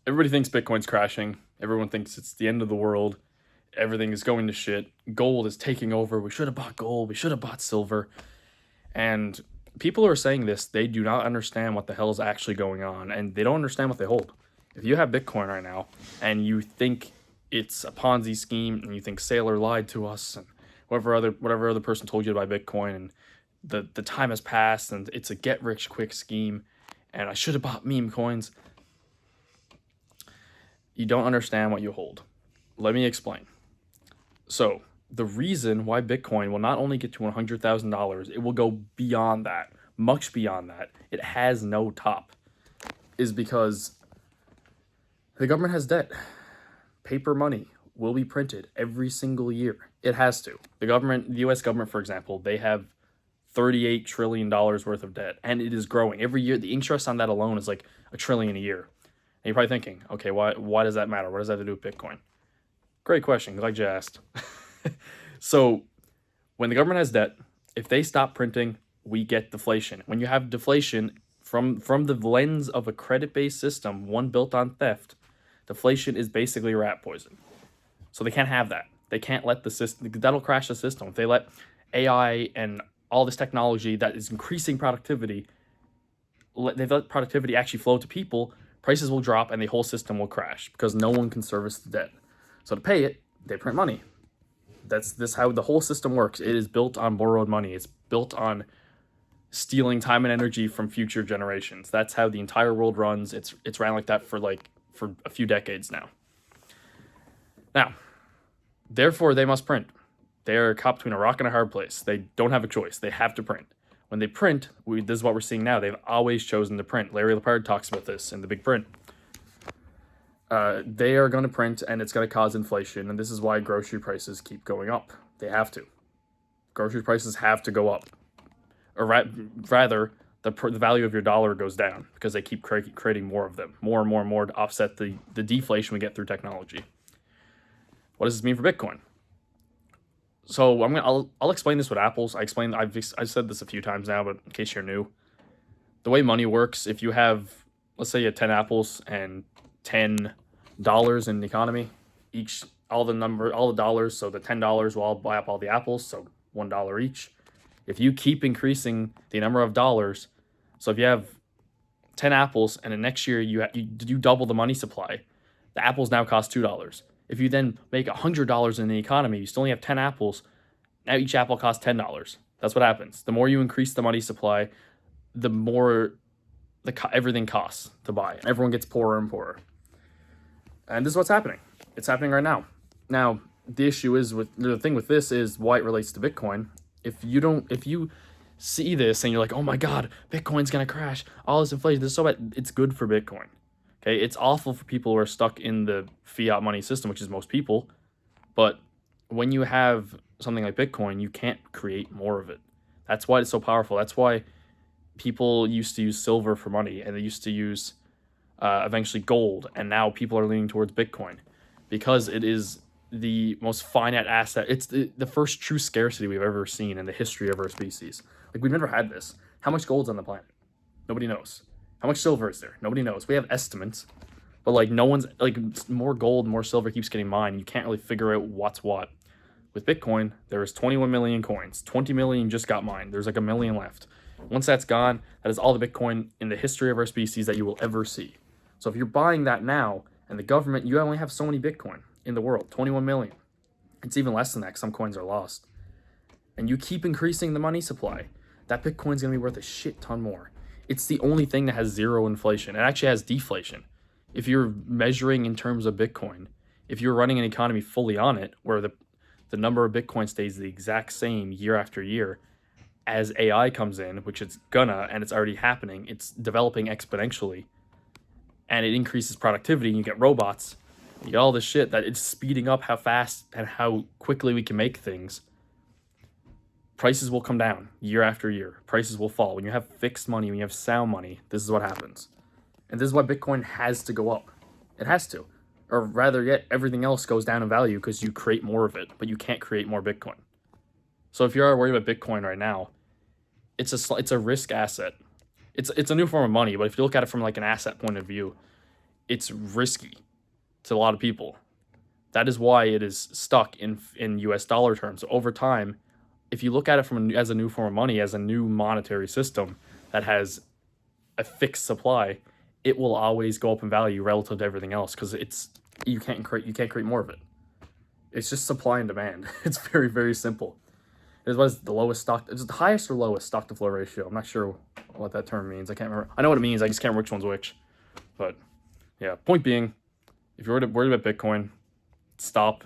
Everybody thinks Bitcoin's crashing. Everyone thinks it's the end of the world. Everything is going to shit. Gold is taking over. We should have bought gold. We should have bought silver. And people who are saying this, they do not understand what the hell is actually going on, and they don't understand what they hold. If you have Bitcoin right now and you think it's a Ponzi scheme and you think Saylor lied to us and whatever other person told you to buy Bitcoin and the time has passed and it's a get rich quick scheme and I should have bought meme coins, you don't understand what you hold. Let me explain. So, the reason why Bitcoin will not only get to $100,000, it will go beyond that, much beyond that. It has no top, is because the government has debt. Paper money will be printed every single year. It has to. The US government, for example, they have $38 trillion worth of debt, and it is growing every year. The interest on that alone is like $1 trillion a year. And you're probably thinking, okay, why does that matter? What does that have to do with Bitcoin? Great question. Glad you asked. So, when the government has debt, if they stop printing, we get deflation. When you have deflation from the lens of a credit-based system, one built on theft, deflation is basically rat poison. So they can't have that. They can't let the system, that'll crash the system. If they let AI and all this technology that is increasing productivity, they let productivity actually flow to people, prices will drop and the whole system will crash because no one can service the debt. So to pay it, they print money. That's how the whole system works. It is built on borrowed money. It's built on stealing time and energy from future generations. That's how the entire world runs. It's ran like that for a few decades now. Now, therefore, they must print. They are caught between a rock and a hard place. They don't have a choice. They have to print. When they print, this is what we're seeing now. They've always chosen to print. Larry Lepard talks about this in The Big Print. They are going to print, and it's going to cause inflation, and this is why grocery prices keep going up. They have to. Grocery prices have to go up. Or rather, the value of your dollar goes down because they keep creating more of them, more and more and more to offset the deflation we get through technology. What does this mean for Bitcoin? So I'll explain this with apples. I've said this a few times now, but in case you're new, the way money works, if you have, let's say you have 10 apples and $10 in the economy, all the dollars, so the $10 will all buy up all the apples, so $1 each. If you keep increasing the number of dollars, so if you have 10 apples and the next year you double the money supply, the apples now cost $2. If you then make $100 in the economy, you still only have 10 apples. Now each apple costs $10. That's what happens. The more you increase the money supply, the more everything costs to buy. And everyone gets poorer and poorer. And this is what's happening. It's happening right now. Now, the thing with this is why it relates to Bitcoin. If you see this and you're like, oh my God, Bitcoin's gonna crash, all this inflation, this is so bad, it's good for Bitcoin. Okay, it's awful for people who are stuck in the fiat money system, which is most people. But when you have something like Bitcoin, you can't create more of it. That's why it's so powerful. That's why people used to use silver for money, and they used to use eventually gold, and now people are leaning towards Bitcoin because it is the most finite asset. It's the first true scarcity we've ever seen in the history of our species. Like, we've never had this. How much gold's on the planet? Nobody knows. How much silver is there? Nobody knows. We have estimates, but no one's more gold, more silver keeps getting mined. You can't really figure out what's what. With Bitcoin, there is 21 million coins. 20 million just got mined. There's like a million left. Once that's gone, that is all the Bitcoin in the history of our species that you will ever see. So if you're buying that now, and the government, you only have so many Bitcoin in the world, 21 million. It's even less than that because some coins are lost. And you keep increasing the money supply, that Bitcoin's going to be worth a shit ton more. It's the only thing that has zero inflation. It actually has deflation. If you're measuring in terms of Bitcoin, if you're running an economy fully on it, where the number of Bitcoin stays the exact same year after year, as AI comes in, which it's gonna, and it's already happening, it's developing exponentially, and it increases productivity, and you get robots, you get all this shit, that it's speeding up how fast and how quickly we can make things. Prices will come down year after year. Prices will fall. When you have fixed money, when you have sound money, this is what happens. And this is why Bitcoin has to go up. It has to. Or rather yet, everything else goes down in value because you create more of it, but you can't create more Bitcoin. So if you're worried about Bitcoin right now, it's a risk asset. It's a new form of money, but if you look at it from like an asset point of view, it's risky to a lot of people. That is why it is stuck in US dollar terms. Over time, if you look at it as a new form of money, as a new monetary system that has a fixed supply, it will always go up in value relative to everything else because you can't create more of it. It's just supply and demand. It's very, very simple. It was the lowest stock. It's the highest or lowest stock to flow ratio. I'm not sure what that term means. I can't remember. I know what it means. I just can't remember which one's which. But yeah, point being, if you're worried about Bitcoin, stop,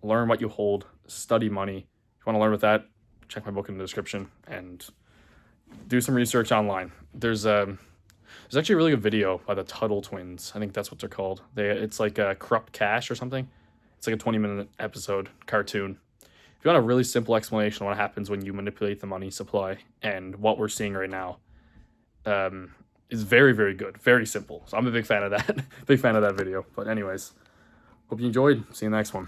learn what you hold, study money. If you want to learn about that, check my book in the description and do some research online. There's actually a really good video by the Tuttle twins. I think that's what they're called. It's like a Corrupt Cash or something. It's like a 20-minute episode cartoon. If you want a really simple explanation of what happens when you manipulate the money supply and what we're seeing right now, is very, very good. Very simple. So I'm a big fan of that. Big fan of that video. But anyways, hope you enjoyed. See you in the next one.